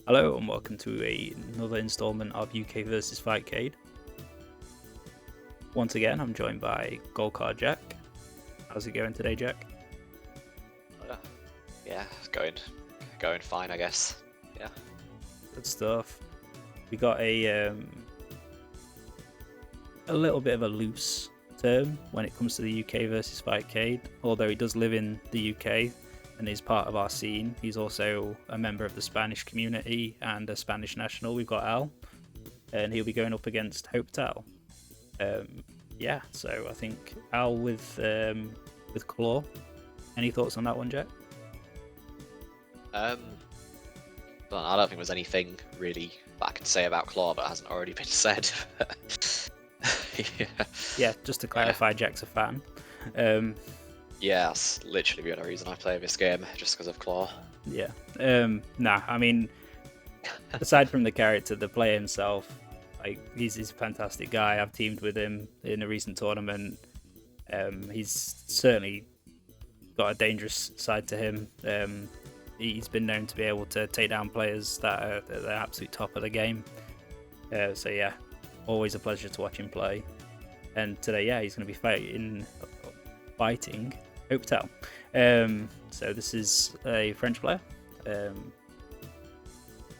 Hello and welcome to another installment of UK versus Fightcade. Once again, I'm joined by Goldcard Jack. How's it going today, Jack? Yeah, it's going fine, I guess. Yeah. Good stuff. We got a little bit of a loose term when it comes to the UK versus Fightcade. Although he does live in the UK and is part of our scene, he's also a member of the Spanish community and a Spanish national. We've got Al, and he'll be going up against HopeTal. Yeah, so I think Al with Claw. Any thoughts on that one, Jack? I don't think there's anything really that I can say about Claw that hasn't already been said. Yeah, just to clarify, Jack's a fan. Yeah, that's literally the only reason I play this game, just because of Claw. Yeah. Nah, I mean, aside from the character, the player himself, like he's a fantastic guy. I've teamed with him in a recent tournament. He's certainly got a dangerous side to him. He's been known to be able to take down players that are at the absolute top of the game. So yeah, always a pleasure to watch him play. And today, yeah, he's going to be fighting HopeTal. So this is a French player.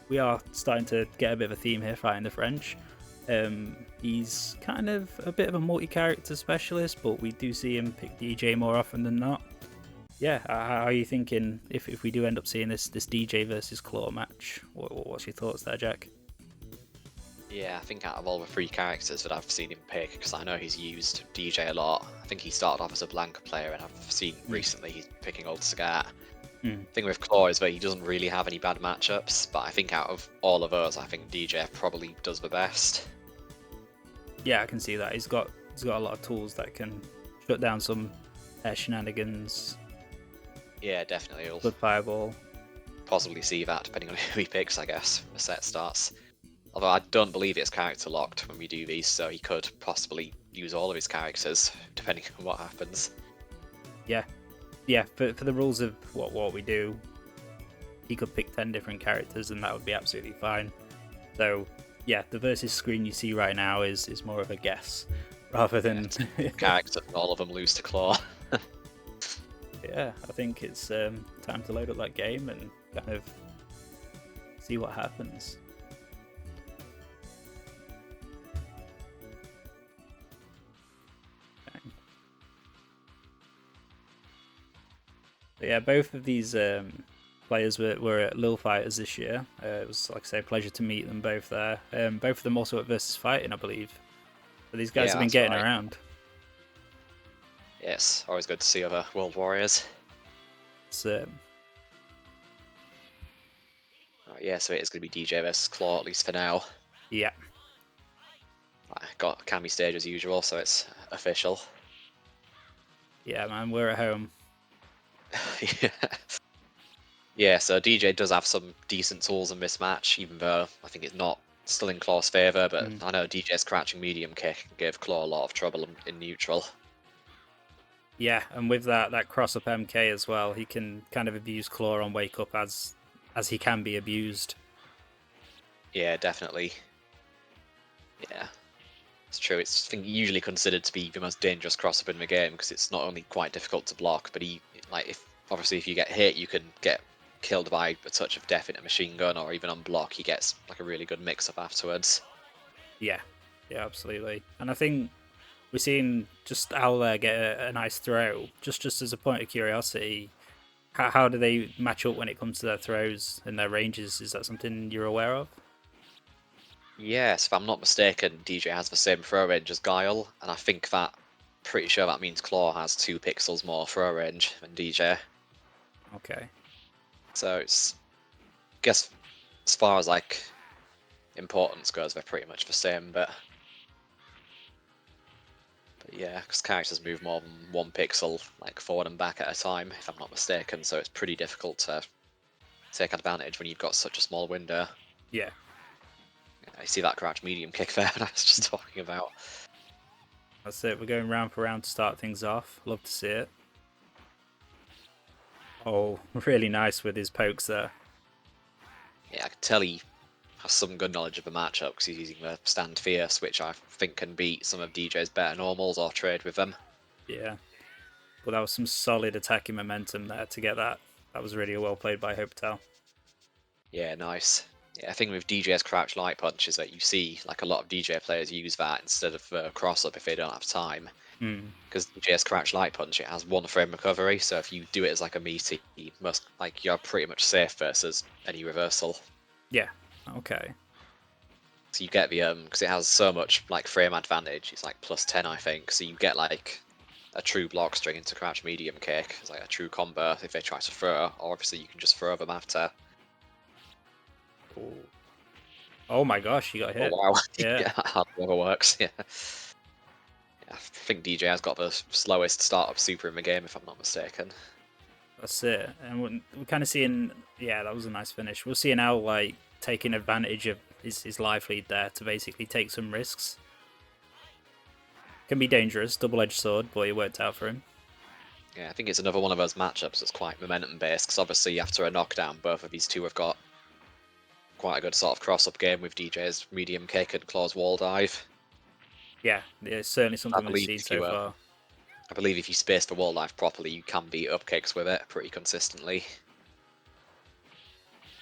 We are starting to get a bit of a theme here, fighting the French. He's kind of a bit of a multi-character specialist, but we do see him pick DJ more often than not. Yeah, how are you thinking if we do end up seeing this DJ versus Claw match? What's your thoughts there, Jack? Yeah, I think out of all the three characters that I've seen him pick, because I know he's used DJ a lot, I think he started off as a Blanca player, and I've seen recently he's picking Old Sagat. The thing with Claw is that he doesn't really have any bad matchups, but I think out of all of us, I think DJ probably does the best. Yeah, I can see that. He's got a lot of tools that can shut down some shenanigans. Yeah, definitely. You'll Good fireball. possibly see that depending on who he picks, I guess, when the set starts. Although I don't believe it's character locked when we do these, so he could possibly use all of his characters depending on what happens. Yeah, for the rules of what we do, he could pick 10 different characters and that would be absolutely fine. So yeah, the versus screen you see right now is more of a guess rather than characters, and all of them lose to Claw. Yeah, I think it's time to load up that game and kind of see what happens. But yeah, both of these players were at Lil Fighters this year. It was, like I say, a pleasure to meet them both there. Both of them also at Versus Fighting, I believe. But these guys have been getting around. Yes, always good to see other World Warriors. Yeah, so it is going to be DJ versus Claw, at least for now. Yeah. I got Cammy stage as usual, so it's official. Yeah, man, we're at home. Yeah, so DJ does have some decent tools in this match, even though I think it's not still in Claw's favour, but I know DJ's crouching medium kick gave Claw a lot of trouble in neutral. Yeah, and with that cross up MK as well, he can kind of abuse Claw on wake up as he can be abused. Yeah, definitely. Yeah, it's true. It's, I think, usually considered to be the most dangerous cross up in the game because it's not only quite difficult to block, but if you get hit, you can get killed by a touch of death in a machine gun, or even on block, he gets like a really good mix up afterwards. Yeah, absolutely. And I think we're seeing just Al there get a nice throw. Just as a point of curiosity, how do they match up when it comes to their throws and their ranges? Is that something you're aware of? Yes, if I'm not mistaken, DJ has the same throw range as Guile, and I think pretty sure that means Claw has 2 pixels more throw range than DJ. Okay. So it's, I guess, as far as like importance goes, they're pretty much the same, but yeah, because characters move more than 1 pixel like forward and back at a time, if I'm not mistaken, so it's pretty difficult to take advantage when you've got such a small window. Yeah. I see that crouch medium kick there that I was just talking about. That's it. We're going round for round to start things off. Love to see it. Oh, really nice with his pokes there. Yeah, I can tell he has some good knowledge of the matchup because he's using the stand fierce, which I think can beat some of DJ's better normals or trade with them. Yeah. But that was some solid attacking momentum there to get that. That was really well played by HopeTal. Yeah, nice. Yeah, I think with DJ's crouch light punch is that you see like a lot of DJ players use that instead of cross up if they don't have time. Mm. Because DJ's crouch light punch, it has 1 frame recovery, so if you do it as like a meaty, you're pretty much safe versus any reversal. Yeah. Okay. So you get the because it has so much like frame advantage. It's like +10, I think. So you get like a true block string into crouch medium kick. It's like a true combo if they try to throw, or obviously you can just throw them after. Ooh. Oh my gosh, he got Oh hit. wow, Yeah. yeah, how it works. Yeah. I think DJ has got the slowest startup super in the game, if I'm not mistaken. That's it. And we're kind of seeing, yeah, that was a nice finish. We're seeing Al like taking advantage of his life lead there to basically take some risks. Can be dangerous, double-edged sword, but it worked out for him. Yeah, I think it's another one of those matchups that's quite momentum based, because obviously after a knockdown, both of these two have got quite a good sort of cross-up game with DJ's medium kick and Claw's wall dive. Yeah, it's certainly I something we've believe seen if so you far. I believe if you space the wall dive properly, you can beat up kicks with it pretty consistently.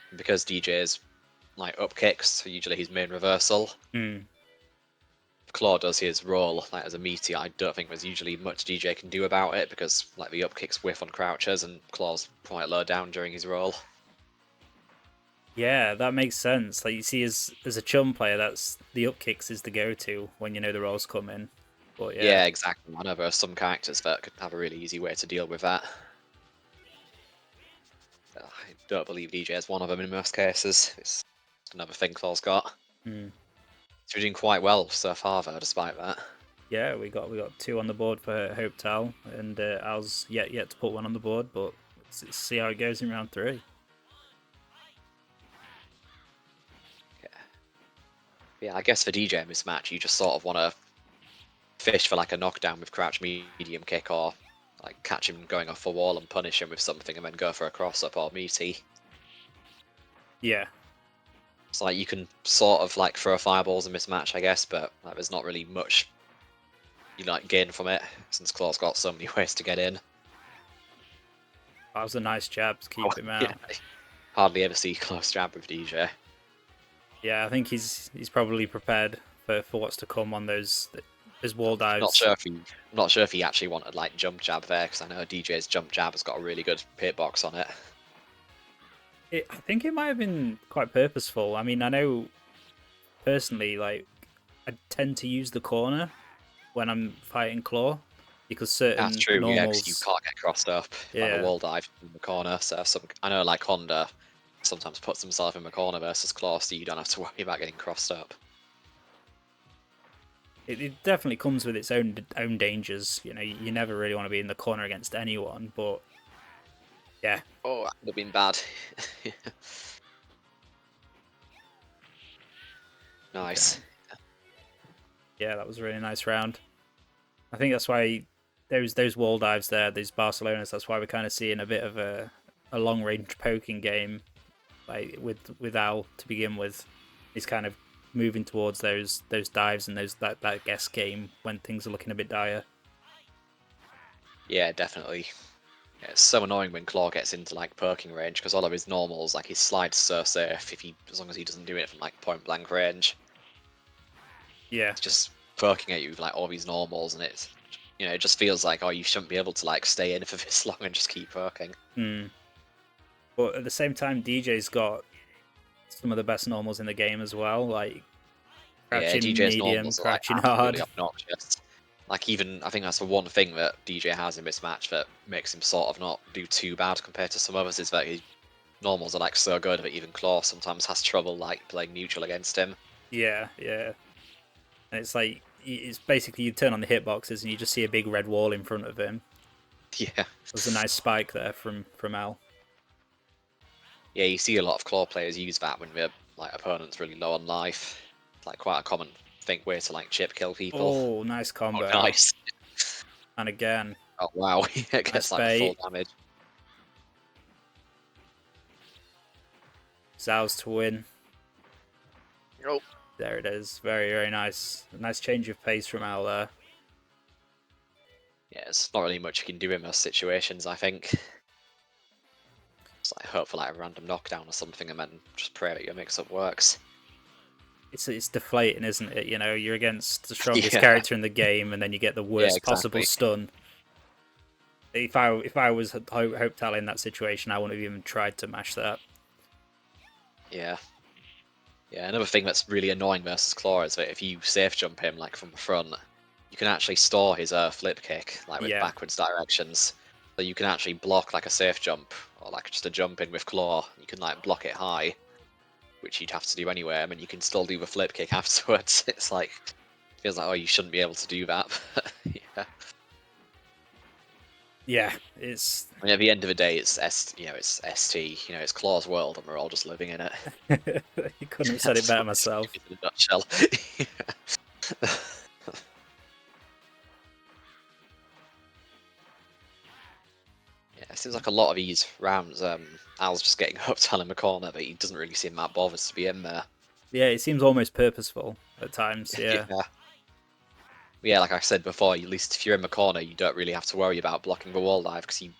And because DJ's like up kicks are usually his main reversal. Mm. Claw does his roll like as a meteor. I don't think there's usually much DJ can do about it because like the up kicks whiff on crouchers and Claw's quite low down during his roll. Yeah, that makes sense. Like you see, as a chum player, that's the up kicks is the go-to when you know the rolls come in. But yeah, Yeah, exactly. I know there are some characters that could have a really easy way to deal with that. I don't believe DJ is one of them in most cases. It's another thing Claw's got. mm. He's doing quite well so far though, despite that. Yeah, we got 2 on the board for HopeTal, and Al's yet to put 1 on the board. But let's see how it goes in round 3. Yeah, I guess for DJ in this match, you just sort of want to fish for like a knockdown with crouch medium kick or like catch him going off a wall and punish him with something and then go for a cross up or meaty. Yeah, So like you can sort of like throw fireballs in this match, I guess, but like there's not really much you like gain from it since Claw's got so many ways to get in. that was a nice jab to Oh, keep him yeah, out. hardly ever see close jab with DJ. Yeah, I think he's probably prepared for what's to come on those wall Not dives. sure if he, not sure if he actually wanted like jump jab there because I know DJ's jump jab has got a really good hitbox on it. I think it might have been quite purposeful. I mean, I know personally, like I tend to use the corner when I'm fighting Claw because That's certain true, yeah, because you normals, can't get crossed up by the yeah, wall dive in the corner. So I know like Honda sometimes puts himself in the corner versus Claw, so you don't have to worry about getting crossed up. it definitely comes with its own dangers. You know, you never really want to be in the corner against anyone, but yeah, Oh, that would have been bad. Nice. okay, yeah, that was a really nice round. I think that's why those wall dives there, these Barcelonas. That's why we're kind of seeing a bit of a long range poking game, like with Al to begin with. He's kind of moving towards those dives and that guess game when things are looking a bit dire. Yeah, definitely. Yeah, it's so annoying when Claw gets into like poking range because all of his normals, like his slide's so safe if he as long as he doesn't do it from like point blank range. Yeah. It's just poking at you with like all these normals and it's it just feels like oh you shouldn't be able to like stay in for this long and just keep poking. Hmm. But at the same time, DJ's got some of the best normals in the game as well, like Yeah, crouching DJ's medium, normals are like crouching absolutely hard. obnoxious. Like even I think that's the one thing that DJ has in this match that makes him sort of not do too bad compared to some others is that his normals are like so good that even Claw sometimes has trouble like playing neutral against him. Yeah, yeah. And it's like it's basically you turn on the hitboxes and you just see a big red wall in front of him. Yeah. There's a nice spike there from Al. Yeah, you see a lot of Claw players use that when their like opponent's really low on life. It's like quite a common way to like chip kill people. Oh, nice Oh combo. nice. And again, Oh wow, it nice gets like the full bait. damage. Zhao's to win. Oh. There it is. Very, very nice. A nice change of pace from Al there. Yeah, it's not really much you can do in most situations, I think. Just like hope for like a random knockdown or something, and then just pray that your mix-up works. It's deflating, isn't it? You know, you're against the strongest Yeah. character in the game, and then you get the worst possible exactly. stun. If I was HopeTal in that situation, I wouldn't have even tried to mash that. Yeah. Yeah, another thing that's really annoying versus Claw is that if you safe jump him like from the front, you can actually store his flip kick like with Yeah. backwards directions. So you can actually block like a safe jump or like just a jump in with Claw. You can like block it high, which you'd have to do anyway. I mean, you can still do the flip kick afterwards. It's like feels like, oh, you shouldn't be able to do that. Yeah. Yeah, it's. I mean, at the end of the day, it's it's ST. It's Claw's world, and we're all just living in it. You couldn't have said it better myself. In a nutshell. Yeah, it seems like a lot of these rounds, Al's just getting HopeTal in the corner, but he doesn't really seem that bothered to be in there. Yeah, it seems almost purposeful at times. Yeah. Yeah, like I said before, at least if you're in the corner, you don't really have to worry about blocking the wall dive because he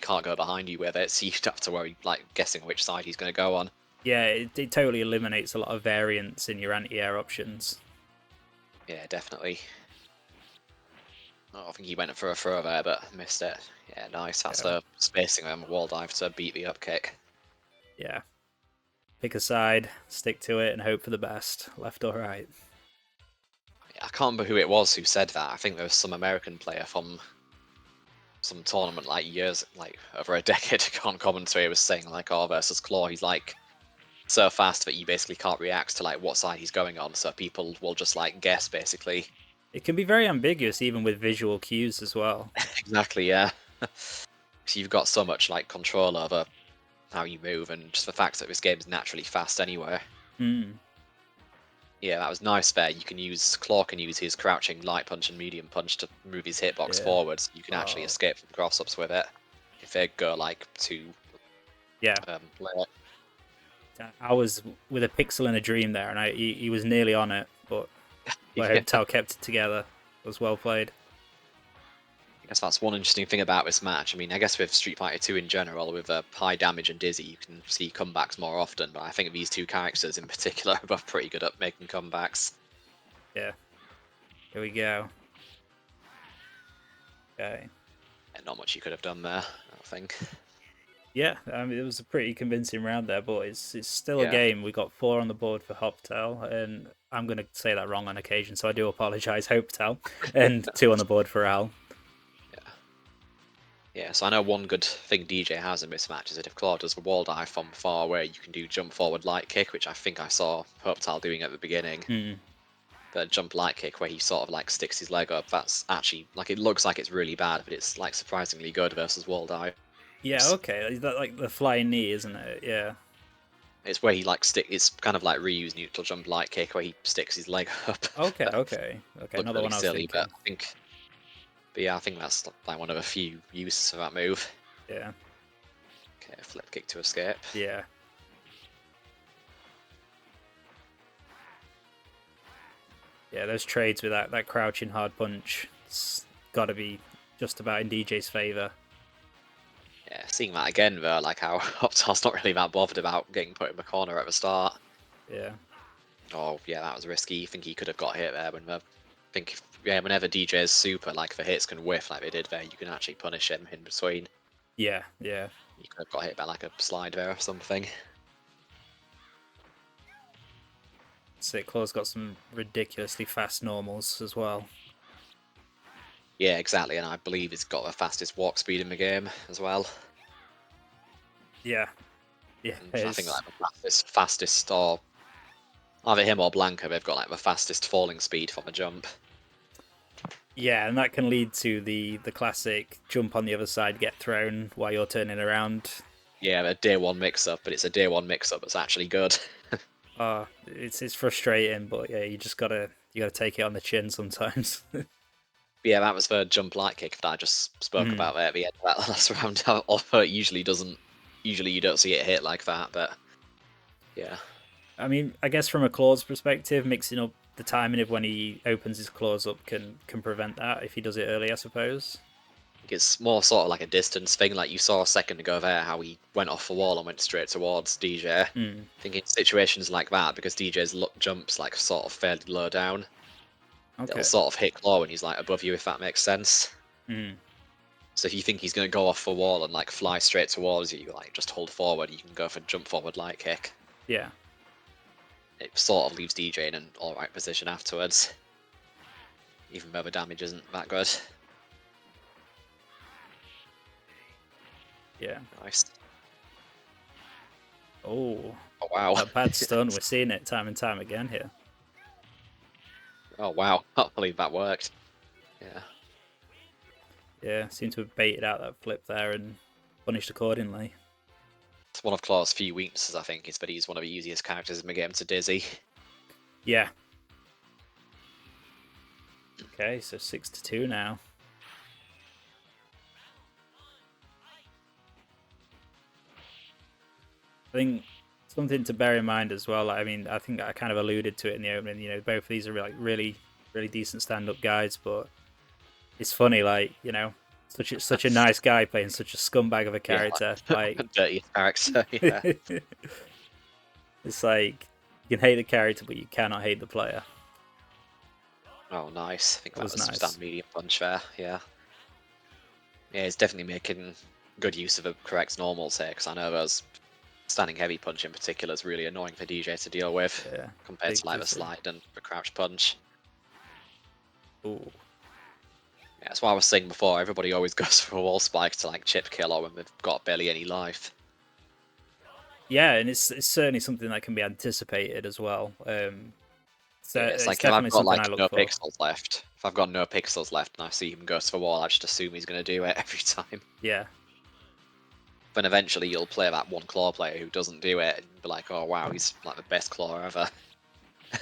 can't go behind you with it, so you don't have to worry like guessing which side he's going to go on. Yeah, it totally eliminates a lot of variance in your anti-air options. Yeah, definitely. Oh, I think he went for a throw there, but missed it. Yeah, nice. That's the spacing on the wall dive to beat the up kick. Yeah. Pick a side, stick to it, and hope for the best, left or right. I can't remember who it was who said that. I think there was some American player from some tournament like years, like over a decade ago on commentary was saying like, oh, versus Claw, he's like so fast that you basically can't react to like what side he's going on, so people will just like guess basically. It can be very ambiguous even with visual cues as well. Exactly, yeah. So you've got so much like control over how you move, and just the fact that this game is naturally fast anyway. Hmm. Yeah, that was nice there. Claw can use his crouching light punch and medium punch to move his hitbox Yeah. forward. So you can actually Oh. escape from cross-ups with it if they go like too Yeah. late. I was with a pixel in a dream there, and he was nearly on it, but Yeah. HopeTal kept it together. It was well played. I guess that's one interesting thing about this match. I mean, I guess with Street Fighter 2 in general, with high damage and Dizzy, you can see comebacks more often. But I think these two characters in particular are both pretty good at making comebacks. Yeah. Here we go. Okay. And not much you could have done there, I don't think. Yeah, I mean, it was a pretty convincing round there, but it's still a Yeah. game. We got 4 on the board for HopeTal, and I'm going to say that wrong on occasion, so I do apologise, HopeTal, and 2 on the board for Al. Yeah, so I know one good thing DJ has in this match is that if Claw does the wall dive from far away, you can do jump forward light kick, which I think I saw HopeTal doing at the beginning. Hmm. The jump light kick where he sort of like sticks his leg up, that's actually, like, it looks like it's really bad, but it's like surprisingly good versus wall dive. Yeah, okay. Is that like the flying knee, isn't it? Yeah. It's where he like it's kind of like reuse neutral jump light kick where he sticks his leg up. Okay, okay. Looks Not the really one I was silly, thinking. but yeah, I think that's like one of a few uses of that move. Yeah. Okay, flip kick to escape. Yeah. Yeah, those trades with that crouching hard punch, it's got to be just about in DJ's favour. Yeah, seeing that again though, like how HopeTal's not really that bothered about getting put in the corner at the start. Yeah. Oh yeah, that was risky. I think he could have got hit there. Whenever DJ's super, like the hits can whiff like they did there, you can actually punish him in between. Yeah, yeah. You could have got hit by like a slide there or something. Sick Claw's got some ridiculously fast normals as well. Yeah, exactly, and I believe he's got the fastest walk speed in the game as well. Yeah. Yeah. And I think like the fastest or either him or Blanca, they've got like the fastest falling speed from a jump. Yeah, and that can lead to the classic jump on the other side, get thrown while you're turning around. Yeah, a day one mix-up, but it's a day one mix-up that's actually good. It's frustrating, but yeah, you gotta take it on the chin sometimes. Yeah, that was the jump light kick that I just spoke about there at the end of that last round. Although it usually you don't see it hit like that, but Yeah. I mean, I guess from a claws perspective, mixing up the timing of when he opens his claws up can prevent that if he does it early, I suppose. It's more sort of like a distance thing, like you saw a second ago there, how he went off the wall and went straight towards DJ. I Mm. think in situations like that, because DJ's jumps like sort of fairly low down, it'll Okay. sort of hit claw when he's like above you, if that makes sense. Mm. So if you think he's going to go off the wall and like fly straight towards you, like just hold forward, you can go for jump forward light kick. Yeah. It sort of leaves DJ in an alright position afterwards, even though the damage isn't that good. Yeah. Nice. Oh, Oh wow. that bad stun. We're seeing it time and time again here. Oh wow. Can't believe that worked. Yeah. Yeah, seem to have baited out that flip there and punished accordingly. It's one of Claw's few weaknesses, I think, is that he's one of the easiest characters in the game to dizzy. Yeah. Okay, so 6-2 now. I think something to bear in mind as well. I mean, I think I kind of alluded to it in the opening. You know, both of these are like really, really decent stand-up guys, but it's funny, like, you know, such a nice guy playing such a scumbag of a Yeah, character. Like, dirtiest character, yeah. it's like you can hate the character, but you cannot hate the player. Oh, nice. I think That that was was just nice. that medium punch there, yeah. Yeah, he's definitely making good use of the correct normals here, because I know those standing heavy punch in particular is really annoying for DJ to deal with, Yeah, compared big to like the dizzy. slide and the crouch punch. Ooh. Yeah, that's why I was saying before, everybody always goes for a wall spike to like chip kill or when they've got barely any life. Yeah, and it's certainly something that can be anticipated as well. So Yeah, it's it's like if I've definitely got something like I look no for. pixels left, if I've got no pixels left and I see him go to the wall, I just assume he's going to do it every time. Yeah, Then eventually you'll play that one claw player who doesn't do it and be like, oh wow, he's like the best claw ever,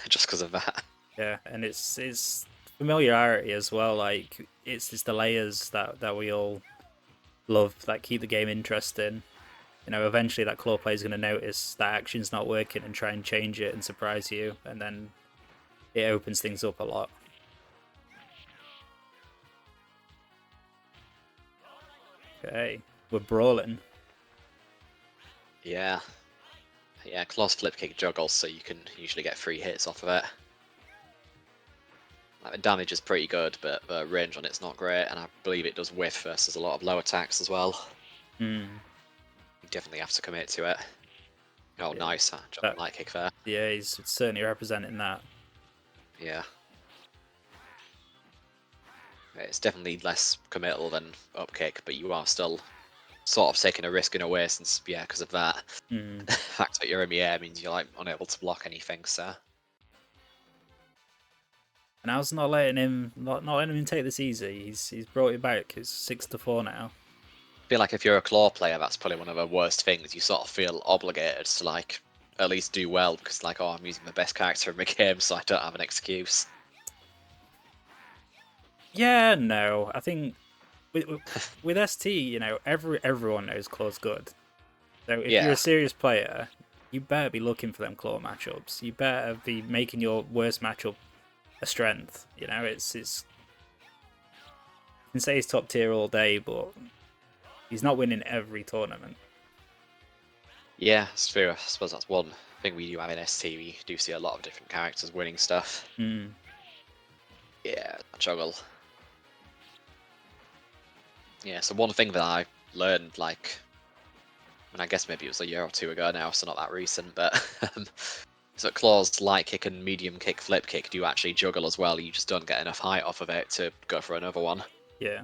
just because of that. yeah, and it's familiarity as well. Like it's the layers that we all love that keep the game interesting. You know, eventually that claw player is going to notice that action's not working and try and change it and surprise you, and then it opens things up a lot. Okay, we're brawling. Yeah, yeah, claw's flip kick juggles, so you can usually get 3 hits off of it. Like, the damage is pretty good, but the range on it's not great, and I believe it does whiff versus a lot of low attacks as well. Hmm. You definitely have to commit to it. Oh, Yeah, nice, jumping that light kick there. yeah, he's certainly representing that. Yeah. It's definitely less committal than upkick, but you are still sort of taking a risk in a way since, yeah, because of that. Hmm. The fact that you're in the air means you're like unable to block anything, so. And I was not letting him not letting him take this easy. He's brought it back. It's 6-4 now. I feel like if you're a claw player, that's probably one of the worst things. You sort of feel obligated to like at least do well because like, oh, I'm using the best character in the game, so I don't have an excuse. Yeah, no, I think with ST, you know, everyone knows Claw's good. So if you're a Yeah, serious player, you better be looking for them Claw matchups. You better be making your worst matchup a strength. You know, it's you can say he's top tier all day, but he's not winning every tournament. yeah, it's true. I suppose that's one thing we do have in ST. We do see a lot of different characters winning stuff. Mm. Yeah, juggle. Yeah, so one thing that I learned, like, I guess maybe it was a year or two ago now, so not that recent, but so claws, light kick, and medium kick, flip kick do actually juggle as well. You just don't get enough height off of it to go for another one. Yeah,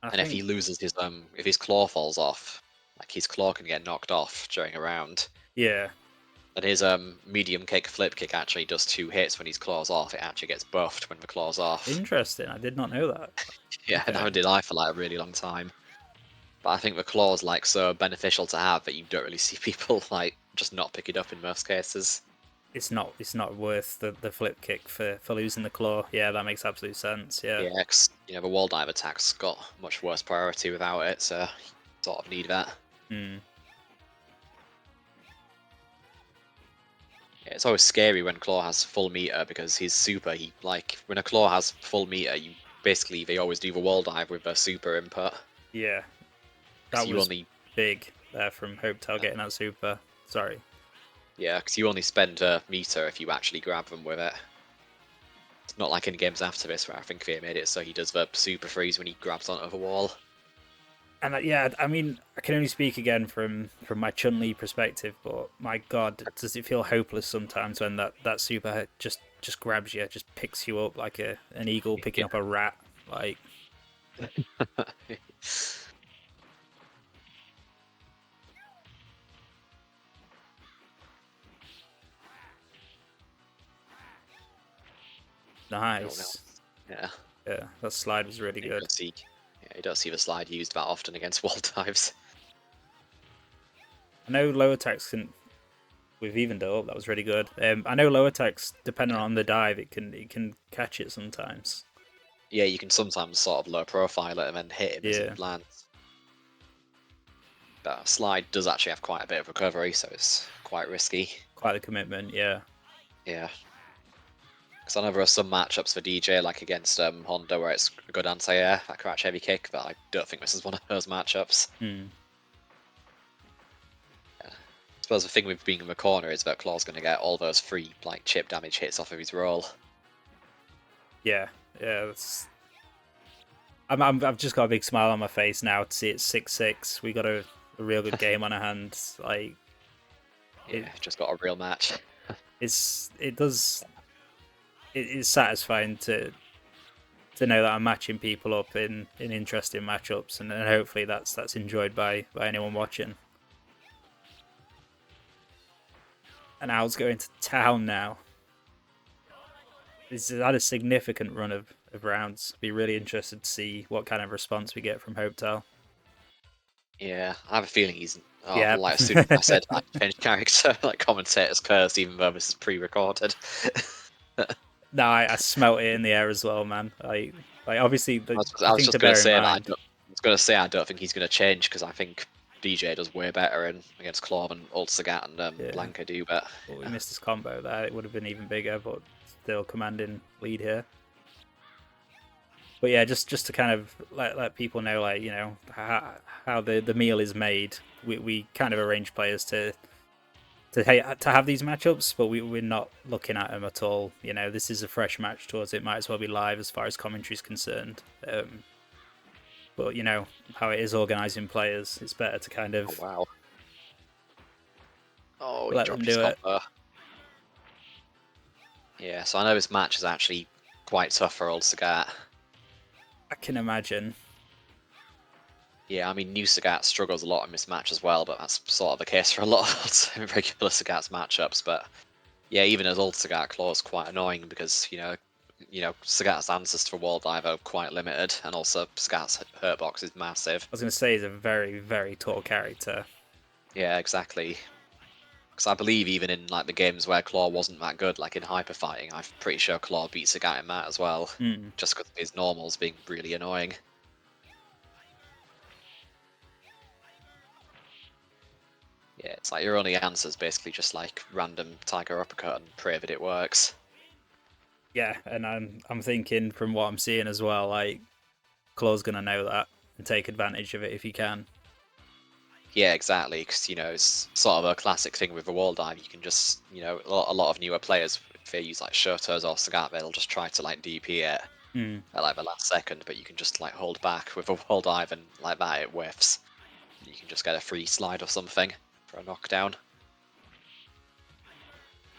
I And if think he loses his if his claw falls off, like his claw can get knocked off during a round. yeah, And his medium kick, flip kick actually does 2 hits when his claw's off. It actually gets buffed when the claw's off. interesting. I did not know that. Yeah, Okay, neither did I for like a really long time. But I think the claw's like so beneficial to have that you don't really see people like just not pick it up in most cases. it's not worth the flip kick for losing the claw. Yeah, that makes absolute sense. Yeah. Yeah, 'cause, the wall dive attack's got much worse priority without it, so you sort of need that. Mm. it's always scary when Claw has full meter because his super, when a Claw has full meter, they always do the wall dive with a super input. Yeah, Because that you was only, big there from HopeTal getting that super. Sorry. yeah, because you only spend a meter if you actually grab them with it. It's not like in games after this where I think they made it so he does the super freeze when he grabs onto the wall. And yeah, I mean, I can only speak again from my Chun-Li perspective, but my God, does it feel hopeless sometimes when that super just grabs you, just picks you up like an eagle picking Yeah. up a rat, like. Oh no. Nice. Yeah. Yeah, that slide was really good. You don't see the slide used that often against wall dives. I know low attacks can. We've evened it up. That was really good. I know low attacks, depending on the dive, it can catch it sometimes. Yeah, you can sometimes sort of low profile it and then hit him as he Yeah, lands. But slide does actually have quite a bit of recovery, so it's quite risky. quite a commitment. Yeah. Yeah. Because I know there are some matchups for DJ, like against Honda, where it's a good anti-air, that crouch heavy kick, but I don't think this is one of those matchups. Hmm. Yeah. I suppose the thing with being in the corner is that Claw's going to get all those free like chip damage hits off of his roll. Yeah. Yeah. I've just got a big smile on my face now to see it's 6-6. We got a real good game on our hands. Like Yeah, just got a real match. it's satisfying to know that I'm matching people up in interesting matchups, and hopefully that's enjoyed by anyone watching. And Al's going to town now. This has had a significant run of rounds. Be really interested to see what kind of response we get from HopeTal. Yeah, I have a feeling he's. Oh, Yeah. like as soon as I said I changed character, like commentator's cursed, even though this is pre-recorded. No, I smelt it in the air as well, man. Obviously I the was thing to just gonna bear in say that mind. I was gonna say I don't think he's gonna change because I think DJ does way better against Claw than Old Sagat and Yeah, Blanca do. But but we yeah. missed his combo there. It would have been even bigger, but still commanding lead here. But yeah, just to kind of let people know, like, how the meal is made. We kind of arrange players to have these matchups, but we're not looking at them at all. This is a fresh match to us. It might as well be live as far as commentary is concerned. But how it is organising players, it's better to kind Oh of wow! Oh, he let them dropped his do it. combo. Yeah, so I know this match is actually quite tough for Old Sagat. I can imagine. Yeah, I mean, new Sagat struggles a lot in this match as well, but that's sort of the case for a lot of regular Sagat's matchups. But yeah, even as Old Sagat, Claw's quite annoying because Sagat's answers to wall dive are quite limited, and also Sagat's hurt box is massive. I was going to say he's a very, very tall character. Yeah, exactly. Because I believe even in like the games where Claw wasn't that good, like in hyper fighting, I'm pretty sure Claw beat Sagat in that as well, Mm. just because his normals being really annoying. Yeah, it's like your only answer is basically just like random Tiger Uppercut and pray that it works. Yeah, and I'm thinking from what I'm seeing as well, like Claw's going to know that and take advantage of it if he can. Yeah, exactly. Because it's sort of a classic thing with the wall dive. You can just, a lot of newer players, if they use like Shotos or Sagat, they'll just try to like DP it Mm. at like the last second, but you can just like hold back with a wall dive and like that it whiffs. You can just get a free slide or something for a knockdown.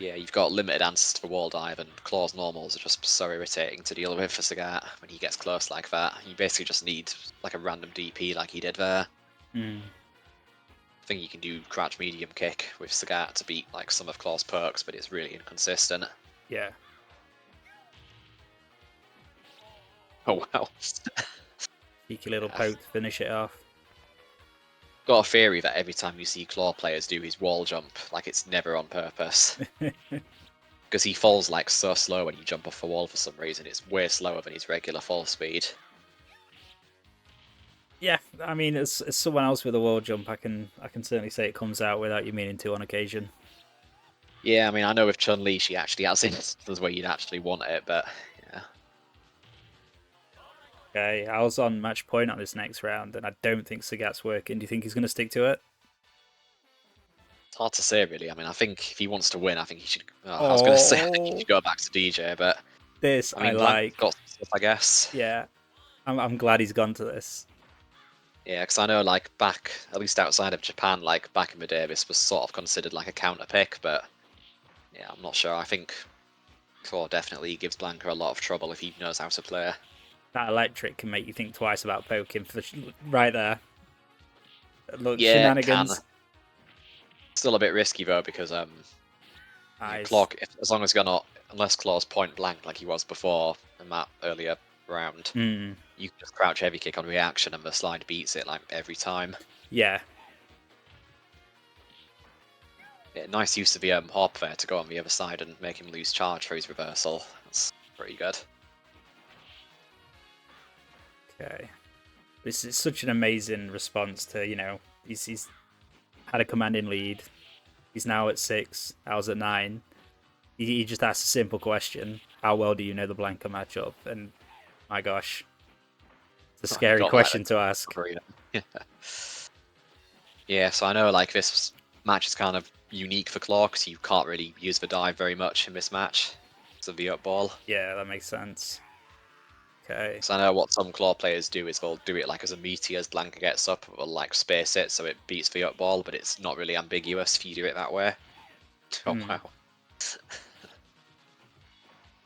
Yeah, you've got limited answers to the wall dive, and Claw's normals are just so irritating to deal with for Sagat when he gets close like that. You basically just need like a random DP like he did there. Mm. I think you can do crouch medium kick with Sagat to beat like some of Claw's perks, but it's really inconsistent. Yeah. Oh wow. Cheeky little Yeah. poke to finish it off. Got a theory that every time you see Claw players do his wall jump, like it's never on purpose. Because he falls like so slow when you jump off the wall for some reason. It's way slower than his regular fall speed. Yeah, I mean, as someone else with a wall jump, I can certainly say it comes out without you meaning to on occasion. Yeah, I mean, I know with Chun-Li, she actually has instances where you'd actually want it, but yeah. Okay, I was on match point on this next round, and I don't think Sagat's working. Do you think he's going to stick to it? It's hard to say, really. I mean, I think if he wants to win, I think he should. I was going to say I think he Oh, should go back to DJ, but this I I mean, Blanca's like. got some stuff, I guess. Yeah, I'm glad he's gone to this. Yeah, because I know, like, back, at least outside of Japan, like, back in the day, this was sort of considered like a counter pick, but yeah, I'm not sure. I think Thor definitely gives Blanca a lot of trouble if he knows how to play. That electric can make you think twice about poking for the right there. Look, Yeah, it can. shenanigans. Still a bit risky though, because Nice. Claw, as long as you're not, unless Claw's point blank like he was before in that earlier round, Hmm. you can just crouch heavy kick on reaction and the slide beats it like every time. Yeah. Yeah, nice use of the hop there to go on the other side and make him lose charge for his reversal. That's pretty good. Okay. This is such an amazing response to, he's had a commanding lead. He's now at 6. I was at 9. He just asked a simple question: how well do you know the Blanca matchup? And my gosh, it's a Oh, he scary got like question to ask. yeah. Yeah, so I know like this match is kind of unique for Claw because you can't really use the dive very much in this match. It's a V-up ball. Yeah, that makes sense. Okay. So I know what some Claw players do is they'll do it like as a meteor as Blanca gets up, or like space it so it beats the up ball, but it's not really ambiguous if you do it that way. Oh Hmm. wow.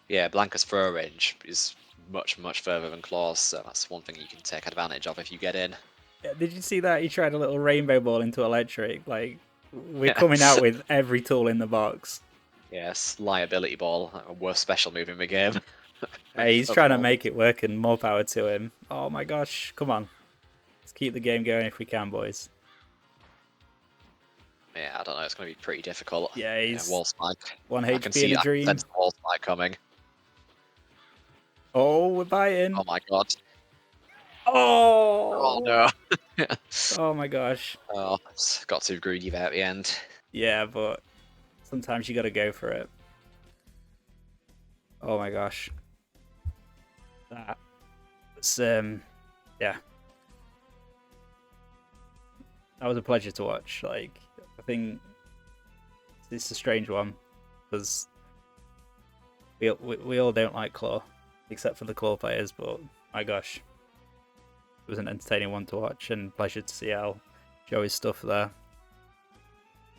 Yeah, Blanca's throw range is much further than Claw's, so that's one thing you can take advantage of if you get in. Yeah, did you see that? He tried a little rainbow ball into electric. Like, we're Yeah. coming out with every tool in the box. Yes, liability ball, a worst special move in the game. Hey, he's Of trying to all. make it work, and more power to him. Oh my gosh, come on. Let's keep the game going if we can, boys. Yeah, I don't know. It's going to be pretty difficult. Yeah, Yeah, he's wall spike. 1 I can HP in see. a I can dream. sense the wall spike coming. Oh, we're biting. Oh my god. Oh Oh, no. oh my gosh. Oh, got too greedy there at the end. Yeah, but sometimes you got to go for it. Oh my gosh. That's yeah. That was a pleasure to watch. Like, I think it's a strange one because we all don't like Claw, except for the Claw players. But my gosh, it was an entertaining one to watch and pleasure to see Al show his stuff there.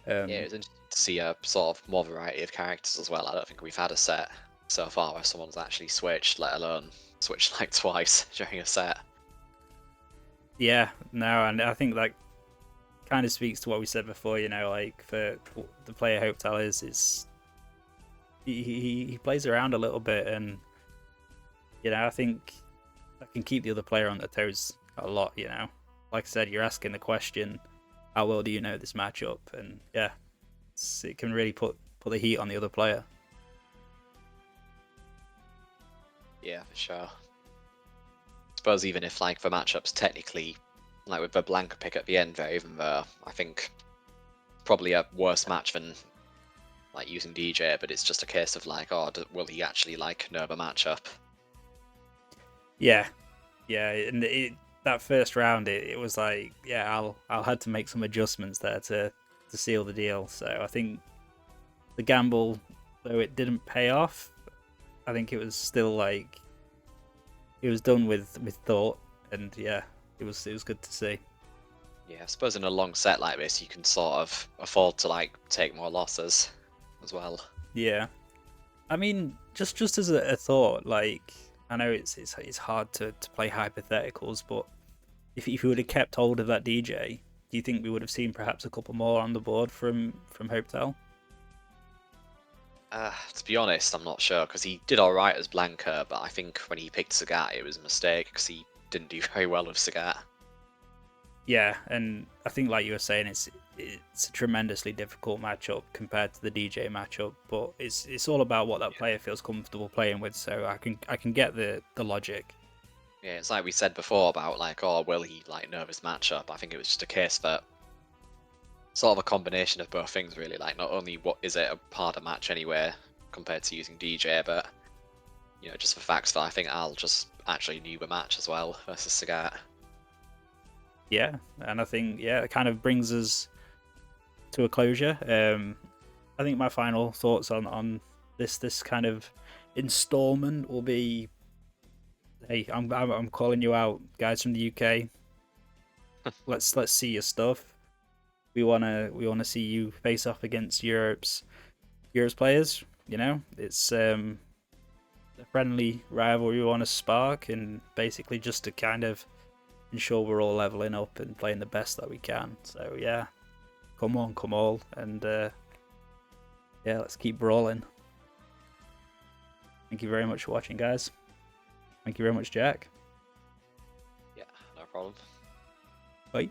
Yeah, it was interesting to see a sort of more variety of characters as well. I don't think we've had a set so far where someone's actually switched, let alone switched like twice during a set. Yeah, no, and I think that kind of speaks to what we said before. Like for the player HopeTal is he plays around a little bit, and I think that can keep the other player on their toes a lot. Like I said, you're asking the question, how well do you know this matchup? And yeah, it can really put the heat on the other player. Yeah, for sure. I suppose even if like the matchups technically, like with the Blanca pick at the end there, even though I think probably a worse match than like using DJ, but it's just a case of like, oh, will he actually like know the matchup? Yeah, and that first round, it was like, yeah, I'll had to make some adjustments there to seal the deal. So I think the gamble, though it didn't pay off, I think it was still like it was done with thought, and yeah, it was good to see. Yeah, I suppose in a long set like this, you can sort of afford to like take more losses as well. Yeah, I mean, just as a thought, like I know it's hard to play hypotheticals, but if you would have kept hold of that DJ, do you think we would have seen perhaps a couple more on the board from HopeTal? To be honest, I'm not sure because he did all right as Blanca, but I think when he picked Sagat, it was a mistake because he didn't do very well with Sagat. Yeah, and I think like you were saying, it's a tremendously difficult matchup compared to the DJ matchup, but it's all about what that player feels comfortable playing with. So I can get the logic. Yeah, it's like we said before about like, oh, will he like know this matchup? I think it was just a case that sort of a combination of both things, really. Like, not only what is it a harder match anywhere compared to using DJ, but just the facts that I think I'll just actually knew the match as well versus Sagat. Yeah, and I think it kind of brings us to a closure. I think my final thoughts on this kind of installment will be, hey, I'm calling you out, guys from the UK. Let's see your stuff. We wanna see you face off against Europe's players. It's a friendly rivalry we want to spark, and basically just to kind of ensure we're all leveling up and playing the best that we can. So yeah, come on, come all, and let's keep brawling. Thank you very much for watching, guys. Thank you very much, Jack. Yeah, no problem. Bye.